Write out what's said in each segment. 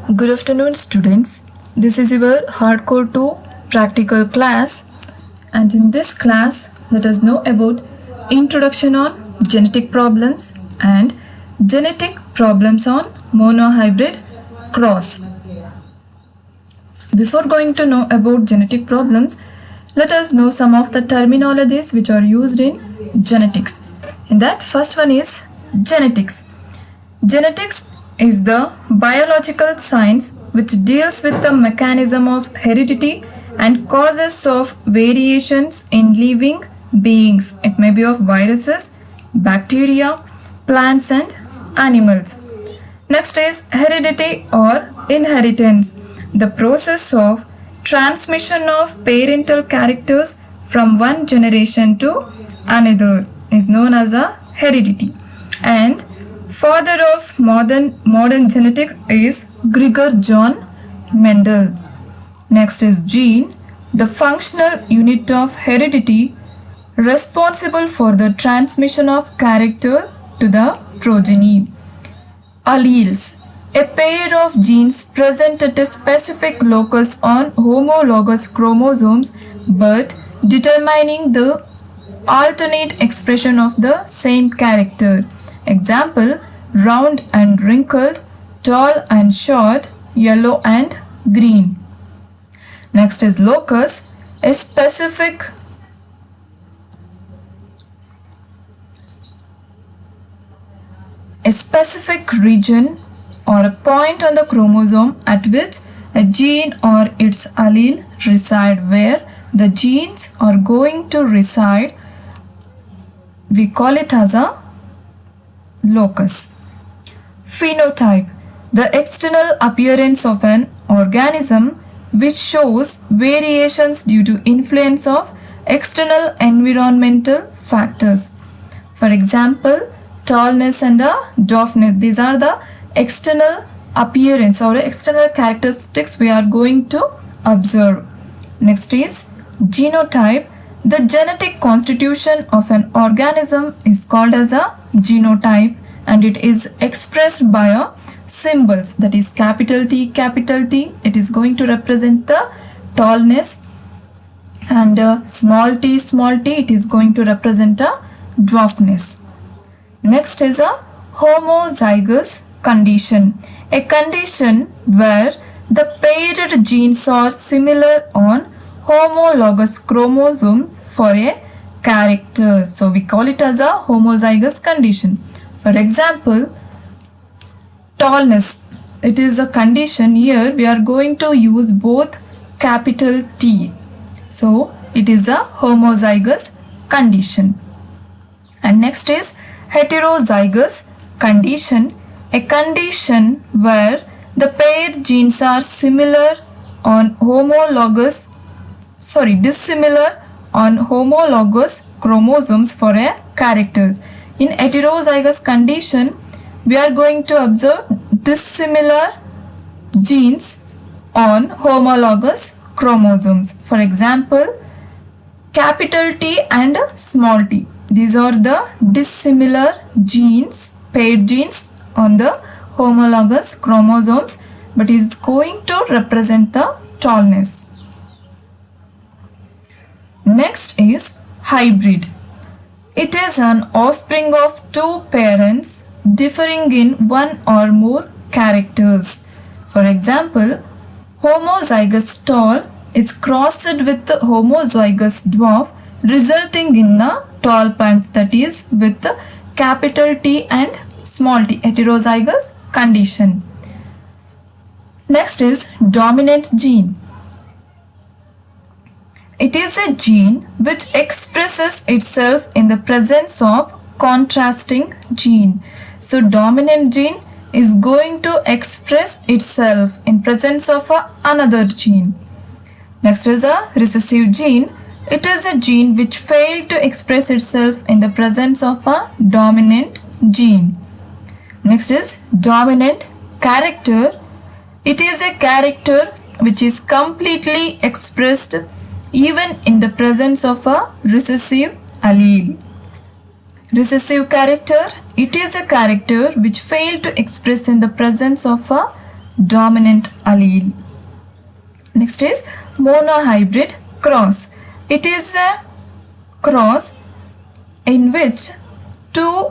Good afternoon, students. This is your Hardcore 2 practical class, and in this class, let us know about introduction on genetic problems and genetic problems on monohybrid cross. Before going to know about genetic problems, let us know some of the terminologies which are used in genetics. In that, first one is genetics. Genetics is the biological science which deals with the mechanism of heredity and causes of variations in living beings. It may be of viruses, bacteria, plants and animals. Next is heredity or inheritance, the process of transmission of parental characters from one generation to another is known as a heredity. And father of modern genetics is Gregor John Mendel. Next is gene, the functional unit of heredity responsible for the transmission of character to the progeny. Alleles, a pair of genes present at a specific locus on homologous chromosomes but determining the alternate expression of the same character. Example, round and wrinkled, tall and short, yellow and green. Next is locus, a specific region or a point on the chromosome at which a gene or its allele reside. Where the genes are going to reside, we call it as a locus. Phenotype, the external appearance of an organism which shows variations due to influence of external environmental factors. For example, tallness and dwarfness, these are the external appearance or external characteristics we are going to observe. Next is genotype. The genetic constitution of an organism is called as a genotype, and it is expressed by a symbols, that is capital T, it is going to represent the tallness, and small t, it is going to represent a dwarfness. Next is a homozygous condition, a condition where the paired genes are similar on homologous chromosome for a character. So we call it as a homozygous condition. For example, tallness, it is a condition. Here we are going to use both capital T. So it is a homozygous condition. And next is heterozygous condition, a condition where the paired genes are dissimilar on homologous chromosomes for a characters. In heterozygous condition, we are going to observe dissimilar genes on homologous chromosomes. For example, capital T and small t. These are the dissimilar genes, paired genes on the homologous chromosomes, but is going to represent the tallness. Next is hybrid. It is an offspring of two parents differing in one or more characters. For example, homozygous tall is crossed with the homozygous dwarf, resulting in a tall plant, that is with capital T and small t, heterozygous condition. Next is dominant gene. It is a gene which expresses itself in the presence of contrasting gene. So dominant gene is going to express itself in presence of another gene. Next is a recessive gene. It is a gene which failed to express itself in the presence of a dominant gene. Next is dominant character. It is a character which is completely expressed even in the presence of a recessive allele. Recessive character, it is a character which failed to express in the presence of a dominant allele. Next is monohybrid cross. It is a cross in which two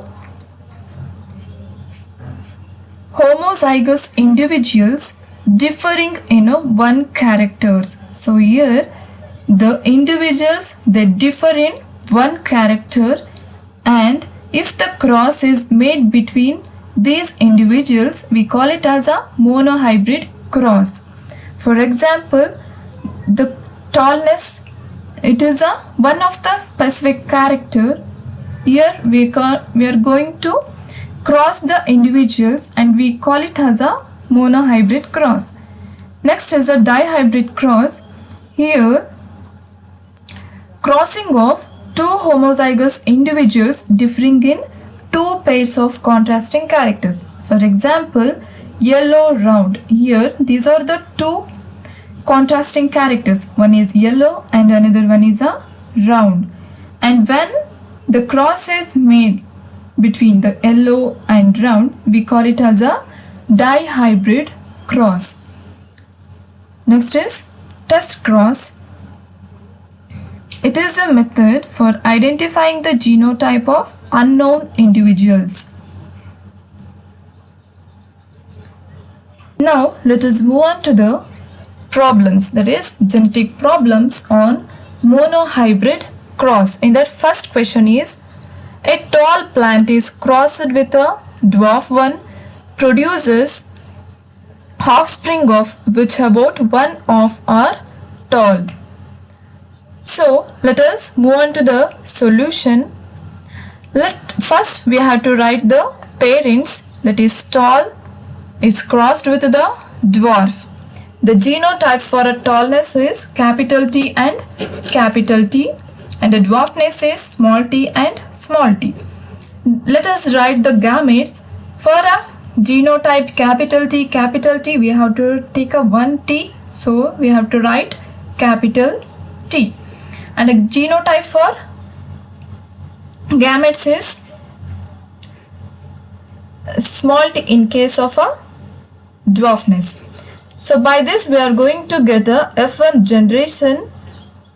homozygous individuals differing in one characters. So here the individuals, they differ in one character, and if the cross is made between these individuals, we call it as a monohybrid cross. For example, the tallness, it is a one of the specific character. Here we are going to cross the individuals and we call it as a monohybrid cross. Next is a dihybrid cross. Here crossing of two homozygous individuals differing in two pairs of contrasting characters. For example, yellow round. Here these are the two contrasting characters. One is yellow and another one is a round. And when the cross is made between the yellow and round, we call it as a dihybrid cross. Next is test cross. It is a method for identifying the genotype of unknown individuals. Now let us move on to the problems, that is genetic problems on monohybrid cross. In that first question is, a tall plant is crossed with a dwarf one, produces offspring of which about one of are tall. So let us move on to the solution. First we have to write the parents, that is tall is crossed with the dwarf. The genotypes for a tallness is capital T and capital T, and a dwarfness is small t and small t. Let us write the gametes. For a genotype capital T, we have to take a 1T, so we have to write capital T. And a genotype for gametes is small t in case of a dwarfness. So by this we are going to get a F1 generation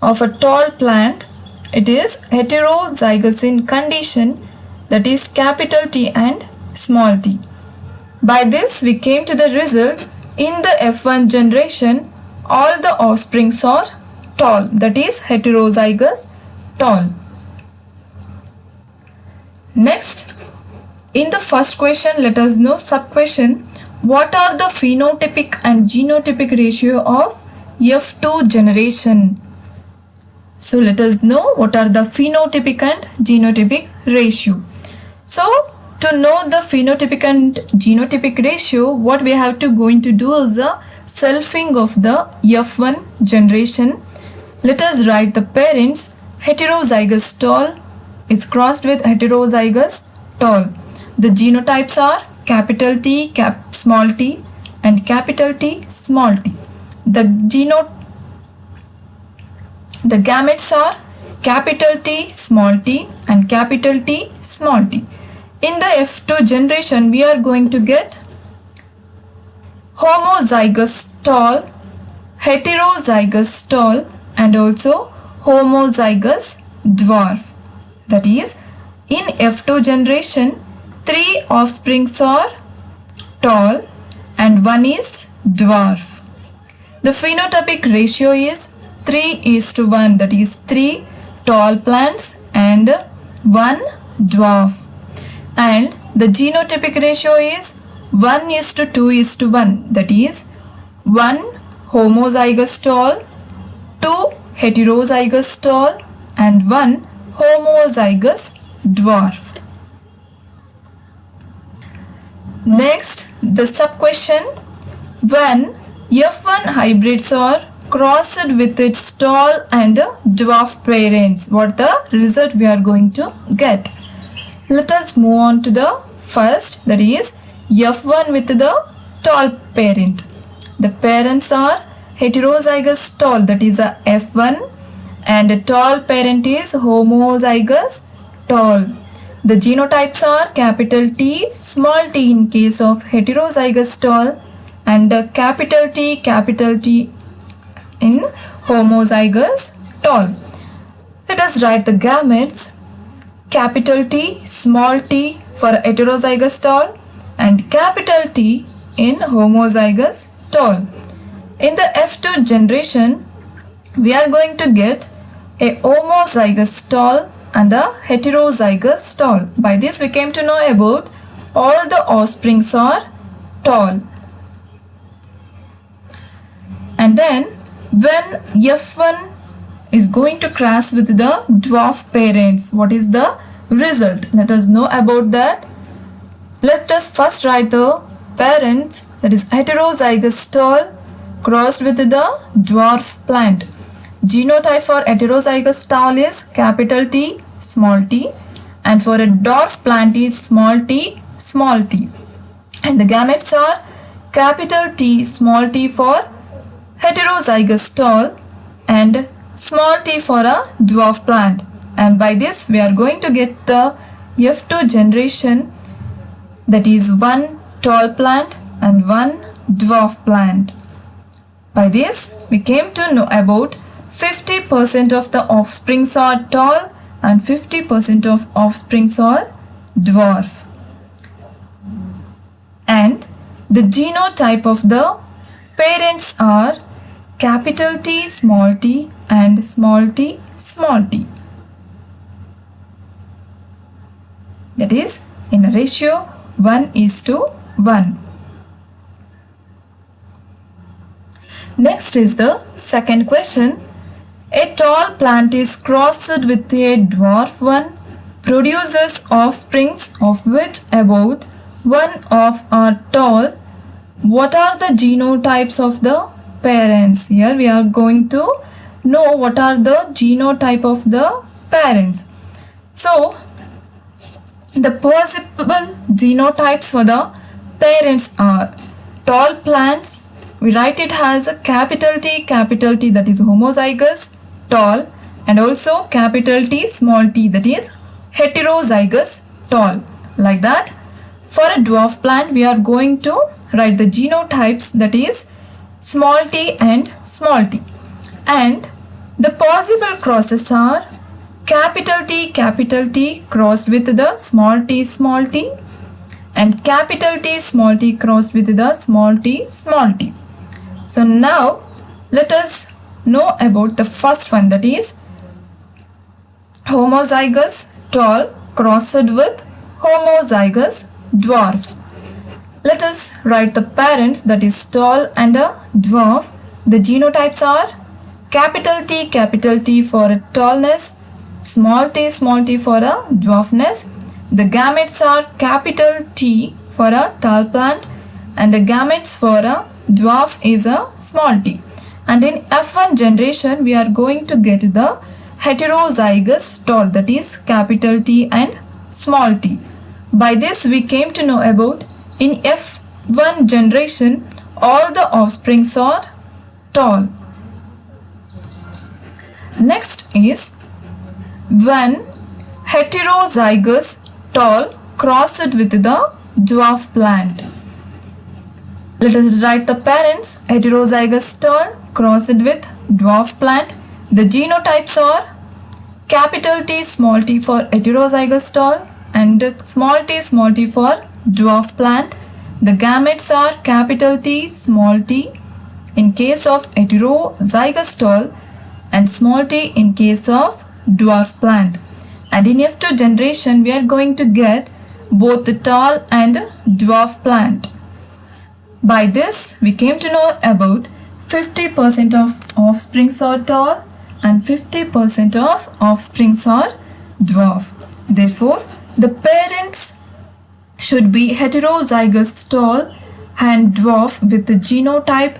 of a tall plant. It is heterozygous in condition, that is capital T and small t. By this we came to the result, in the F1 generation all the offsprings are tall, that is heterozygous tall. Next, in the first question, let us know sub-question, what are the phenotypic and genotypic ratio of F2 generation? So let us know what are the phenotypic and genotypic ratio. So to know the phenotypic and genotypic ratio, what we have to going to do is a selfing of the F1 generation. Let us write the parents. Heterozygous tall is crossed with heterozygous tall. The genotypes are capital T, small t and capital T, small t. The gametes are capital T, small t and capital T, small t. In the F2 generation, we are going to get homozygous tall, heterozygous tall and also homozygous dwarf. That is, in F2 generation, 3 offsprings are tall and 1 is dwarf. The phenotypic ratio is 3:1, that is 3 tall plants and 1 dwarf. And the genotypic ratio is 1:2:1, that is 1 homozygous tall, 2 heterozygous tall and 1 homozygous dwarf. Next, the sub-question, when F1 hybrids are crossed with its tall and dwarf parents, what the result we are going to get? Let us move on to the first, that is F1 with the tall parent. The parents are heterozygous tall, that is a F1, and a tall parent is homozygous tall. The genotypes are capital T, small t in case of heterozygous tall and capital T in homozygous tall. Let us write the gametes. Capital T, small t for heterozygous tall and capital T in homozygous tall. In the F2 generation, we are going to get a homozygous tall and a heterozygous tall. By this we came to know about all the offsprings are tall. And then when F1 is going to cross with the dwarf parents, what is the result? Let us know about that. Let us first write the parents, that is heterozygous tall crossed with the dwarf plant. Genotype for heterozygous tall is capital T, small t, and for a dwarf plant is small t, small t. And the gametes are capital T, small t for heterozygous tall and small t for a dwarf plant. And by this we are going to get the F2 generation, that is one tall plant and one dwarf plant. By this we came to know about 50% of the offsprings are tall and 50% of offsprings are dwarf. And the genotype of the parents are capital T, small t and small t, small t. That is in a ratio 1:1. Next is the second question. A tall plant is crossed with a dwarf one, produces offsprings of which about one of are tall. What are the genotypes of the parents? Here we are going to know what are the genotype of the parents. So the possible genotypes for the parents are tall plants. We write it as a capital T, that is homozygous tall, and also capital T, small t, that is heterozygous tall. Like that, for a dwarf plant we are going to write the genotypes, that is small t and small t. And the possible crosses are capital T crossed with the small t, and capital T, small t crossed with the small t, small t. So now let us know about the first one, that is homozygous tall crossed with homozygous dwarf. Let us write the parents, that is tall and a dwarf. The genotypes are capital T for a tallness, small t for a dwarfness. The gametes are capital T for a tall plant and the gametes for a dwarf is a small t. And in F1 generation we are going to get the heterozygous tall, that is capital T and small t. By this we came to know about in F1 generation all the offsprings are tall. Next is when heterozygous tall crossed with the dwarf plant. Let us write the parents heterozygous tall crossed with dwarf plant. The genotypes are capital T, small t for heterozygous tall and small t for dwarf plant. The gametes are capital T, small t in case of heterozygous tall and small t in case of dwarf plant. And in F2 generation we are going to get both the tall and dwarf plant. By this we came to know about 50% of offsprings are tall and 50% of offsprings are dwarf. Therefore the parents should be heterozygous tall and dwarf with the genotype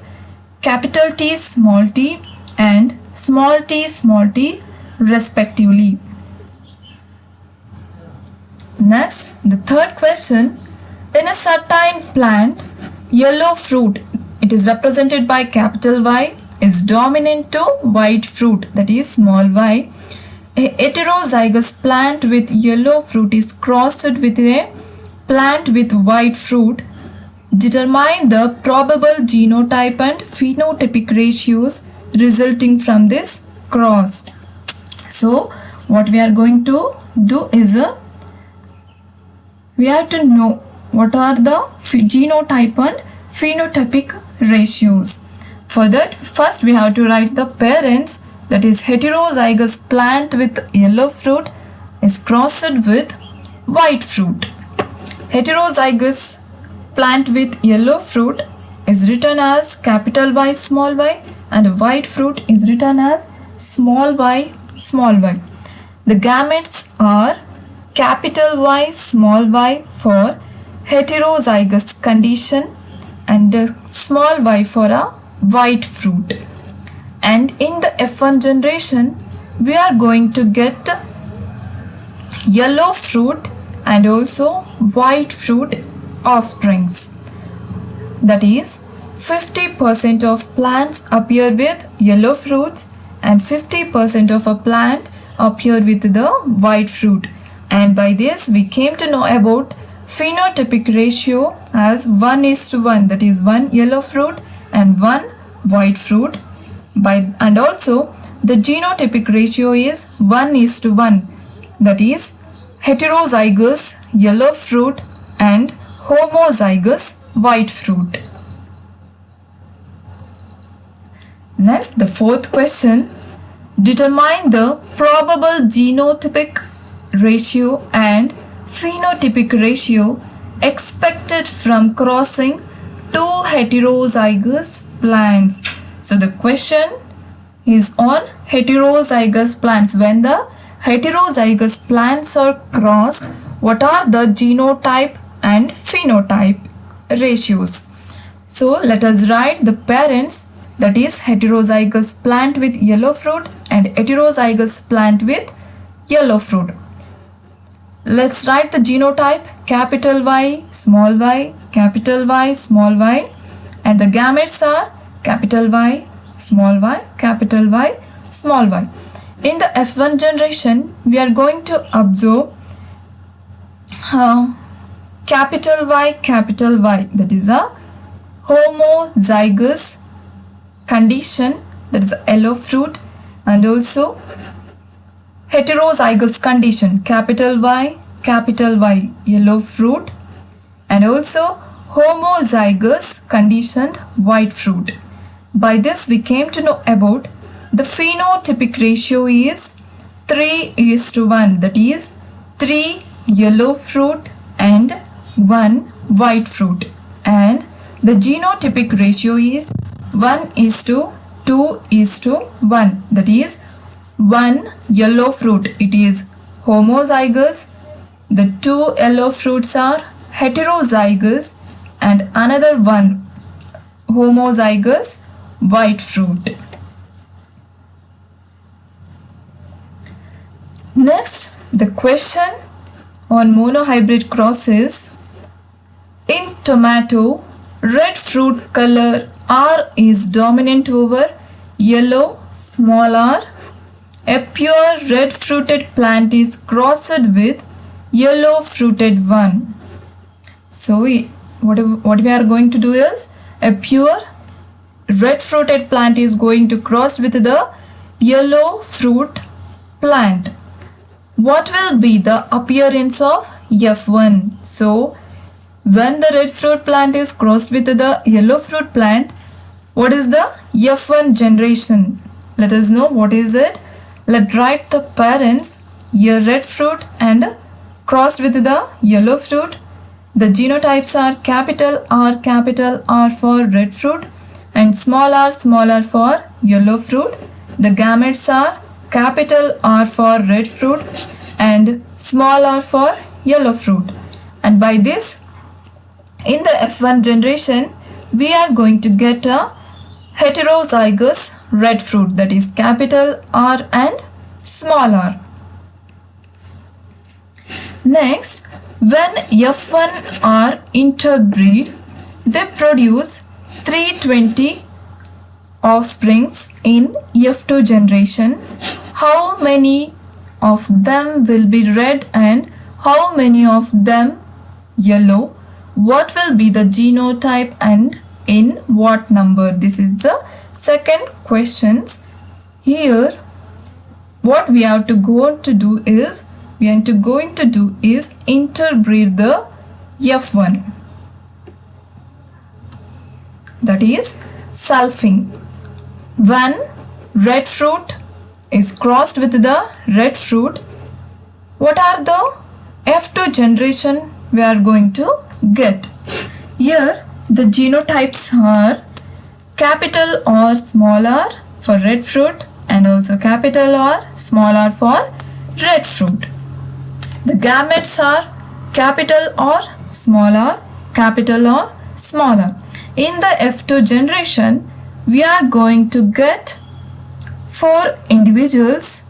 capital T, small t and small t respectively. Next, the third question. In a certain plant, yellow fruit, it is represented by capital Y, is dominant to white fruit, that is small y. A heterozygous plant with yellow fruit is crossed with a plant with white fruit. Determine the probable genotype and phenotypic ratios resulting from this cross. So what we are going to do is we have to know what are the genotype and phenotypic ratios. For that, first we have to write the parents, that is heterozygous plant with yellow fruit is crossed with white fruit. Heterozygous plant with yellow fruit is written as capital Y small y, and white fruit is written as small y small y. The gametes are capital Y small y for heterozygous condition and small y for a white fruit. And in the F1 generation we are going to get yellow fruit and also white fruit offsprings. That is 50% of plants appear with yellow fruits and 50% of a plant appear with the white fruit. And by this we came to know about phenotypic ratio as 1:1, that is 1 yellow fruit and 1 white fruit. And also the genotypic ratio is 1:1, that is heterozygous yellow fruit and homozygous white fruit. Next, the fourth question. Determine the probable genotypic ratio and phenotypic ratio expected from crossing two heterozygous plants. So the question is on heterozygous plants. When the heterozygous plants are crossed, what are the genotype and phenotype ratios? So let us write the parents, that is heterozygous plant with yellow fruit and heterozygous plant with yellow fruit. Let's write the genotype capital Y small y, capital Y small y, and the gametes are capital Y small y, capital Y small y. In the F1 generation we are going to observe capital Y, that is a homozygous condition, that is a yellow fruit, and also heterozygous condition capital Y, yellow fruit, and also homozygous conditioned white fruit. By this we came to know about the phenotypic ratio is 3:1, that is 3 yellow fruit and 1 white fruit, and the genotypic ratio is 1:2:1, that is 1 yellow fruit, it is homozygous, the 2 yellow fruits are heterozygous, and another one homozygous white fruit. Next, the question on monohybrid crosses. In tomato, red fruit color R is dominant over yellow small r. A pure red fruited plant is crossed with yellow fruited one. So what we are going to do is a pure red fruited plant is going to cross with the yellow fruit plant. What will be the appearance of F1? So when the red fruit plant is crossed with the yellow fruit plant, what is the F1 generation? Let us know what is it. Let's write the parents, a red fruit and crossed with the yellow fruit. The genotypes are capital R for red fruit and small r for yellow fruit. The gametes are capital R for red fruit and small r for yellow fruit. And by this, in the F1 generation, we are going to get a heterozygous red fruit, that is capital R and small r. Next, when F1 are interbreed, they produce 320 offsprings in F2 generation. How many of them will be red and how many of them yellow? what will be the genotype and in what number? This is the second question. Here what we have to go to do is interbreed the F1, that is selfing. When red fruit is crossed with the red fruit, what are the F2 generation we are going to get? Here the genotypes are capital or small r for red fruit and also capital or small r for red fruit. The gametes are capital or small r, capital or small r. In the F2 generation, we are going to get 4 individuals.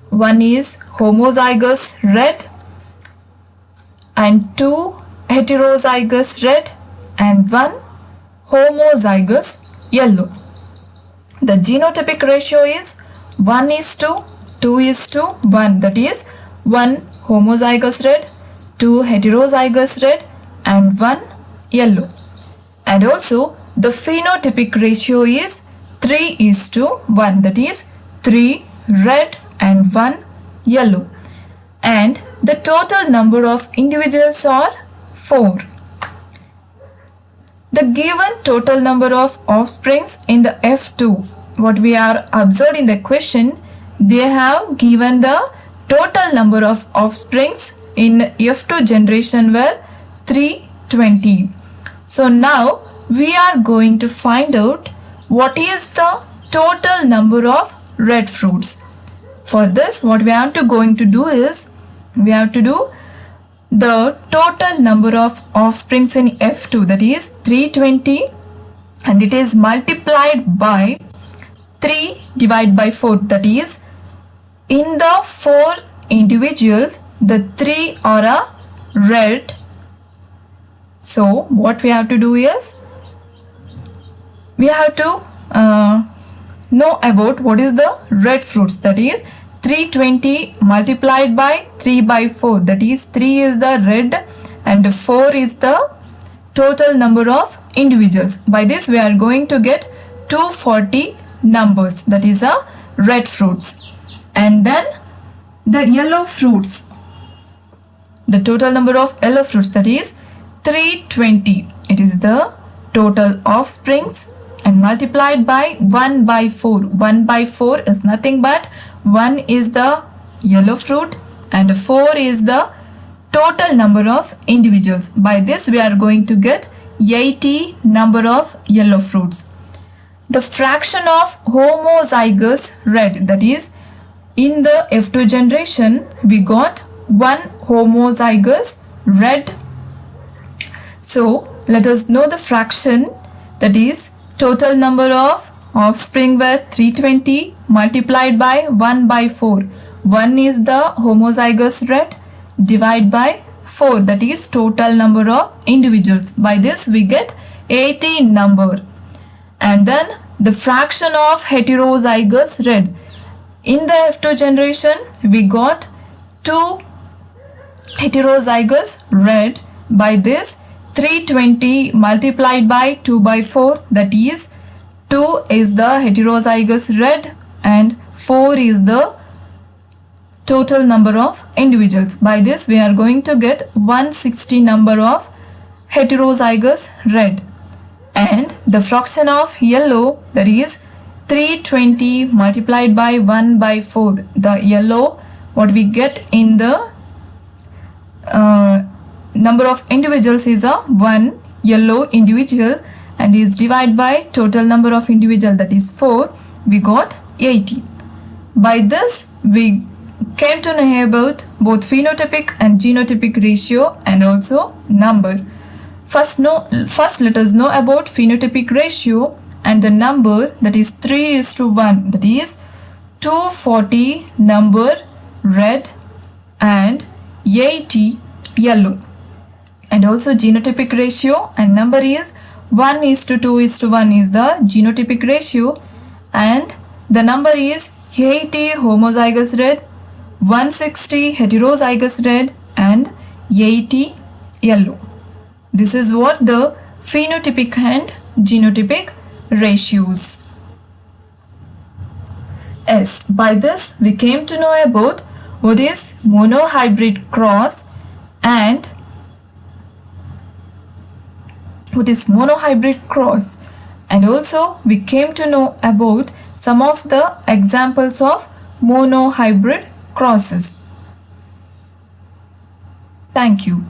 One is homozygous red and 2 heterozygous red and 1 homozygous yellow. The genotypic ratio is 1:2:1, that is 1 homozygous red, 2 heterozygous red and 1 yellow. And also the phenotypic ratio is 3:1, that is 3 red and 1 yellow. And the total number of individuals are 4. The given total number of offsprings in the F2, what we are observed in the question, they have given the total number of offsprings in F2 generation were 320. So now we are going to find out what is the total number of red fruits. For this, what we have to going to do is, we have to do the total number of offsprings in F2, that is 320, and it is multiplied by 3 divided by 4, that is in the 4 individuals the 3 are a red. So what we have to do is, we have to know about what is the red fruits, that is 320 multiplied by 3 by 4, that is 3 is the red and 4 is the total number of individuals. By this we are going to get 240 numbers, that is a red fruits. And then the yellow fruits, the total number of yellow fruits, that is 320. It is the total offsprings and multiplied by 1 by 4. 1 by 4 is nothing but 1 is the yellow fruit and 4 is the total number of individuals. By this we are going to get 80 number of yellow fruits. The fraction of homozygous red, that is in the F2 generation we got 1 homozygous red. So let us know the fraction, that is total number of offspring were 320 multiplied by 1 by 4. 1 is the homozygous red, divide by 4, that is total number of individuals. By this we get 80 number. And then the fraction of heterozygous red. In the F2 generation we got 2 heterozygous red. By this 320 multiplied by 2 by 4, that is 2 is the heterozygous red and 4 is the total number of individuals. By this we are going to get 160 number of heterozygous red. And the fraction of yellow, that is 320 multiplied by 1 by 4. The yellow, what we get in the number of individuals is a 1 yellow individual and is divided by total number of individual, that is 4. We got 80. By this we came to know about both phenotypic and genotypic ratio and also number. First let us know about phenotypic ratio and the number, that is 3:1, that is 240 number red and 80 yellow. And also genotypic ratio and number is 1:2:1 is the genotypic ratio and the number is 80 homozygous red, 160 heterozygous red and 80 yellow. This is what the phenotypic and genotypic ratios. Yes, by this we came to know about what is monohybrid cross and what is monohybrid cross, and also we came to know about some of the examples of monohybrid crosses. Thank you.